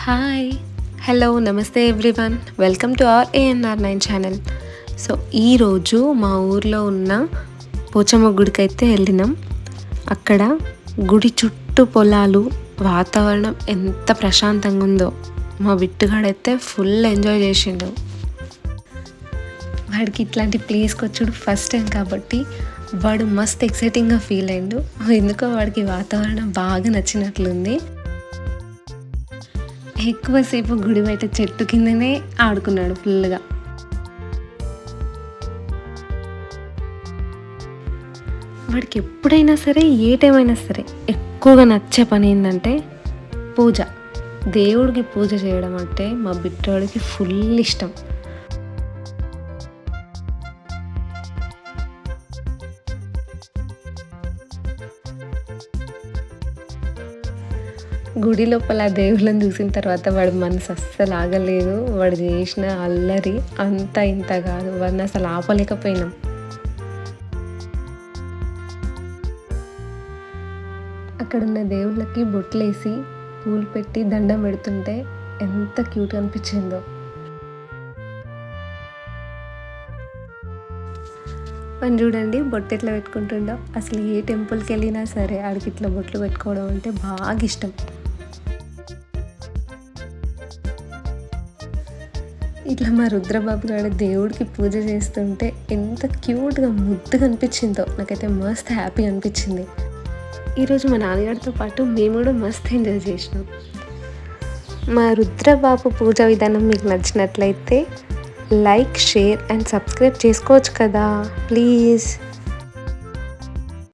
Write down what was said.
Hi, hello, నమస్తే everyone. Welcome to our ANR9 channel. So ఈరోజు మా ఊర్లో ఉన్న పోచమ్మ గుడికి అయితే వెళ్ళినాం. అక్కడ గుడి చుట్టూ పొలాలు, వాతావరణం ఎంత ప్రశాంతంగా ఉందో. మా బిట్టుగాడైతే ఫుల్ ఎంజాయ్ చేసిండు. వాడికి ఇట్లాంటి ప్లేస్కి వచ్చాడు ఫస్ట్ టైం కాబట్టి వాడు మస్త్ ఎక్సైటింగ్గా ఫీల్ అయిండు. ఎందుకో వాడికి వాతావరణం బాగా నచ్చినట్లుంది. ఎక్కువసేపు గుడి బయట చెట్టు కిందనే ఆడుకున్నాడు ఫుల్గా. వాడికి ఎప్పుడైనా సరే, ఏ టైం అయినా సరే ఎక్కువగా నచ్చే పని ఏంటంటే పూజ. దేవుడికి పూజ చేయడం అంటే మా బిడ్డోడికి ఫుల్ ఇష్టం. గుడి లోపల దేవుళ్ళని చూసిన తర్వాత వాడి మనసు అస్సలు ఆగలేదు. వాడు చేసిన అల్లరి అంత ఇంత కాదు, వాడిని అసలు ఆపలేకపోయినాం. అక్కడున్న దేవుళ్ళకి బొట్లేసి పూలు పెట్టి దండం పెడుతుంటే ఎంత క్యూట్ అనిపించిందో. మనం చూడండి బొట్టు ఎట్లా పెట్టుకుంటుండో. అసలు ఏ టెంపుల్కి వెళ్ళినా సరే ఆడికి ఇట్లా బొట్లు పెట్టుకోవడం అంటే బాగా ఇష్టం. ఇట్లా మా రుద్రబాబు గారు దేవుడికి పూజ చేస్తుంటే ఎంత క్యూట్గా ముద్దుగా అనిపించిందో. నాకైతే మస్త్ హ్యాపీ అనిపించింది. ఈరోజు మా నాన్నగారితో పాటు మేము కూడా మస్త్ ఎంజాయ్ చేసినాం. మా రుద్రబాబు పూజా విధానం మీకు నచ్చినట్లయితే లైక్, షేర్ అండ్ సబ్స్క్రైబ్ చేసుకోవచ్చు కదా ప్లీజ్.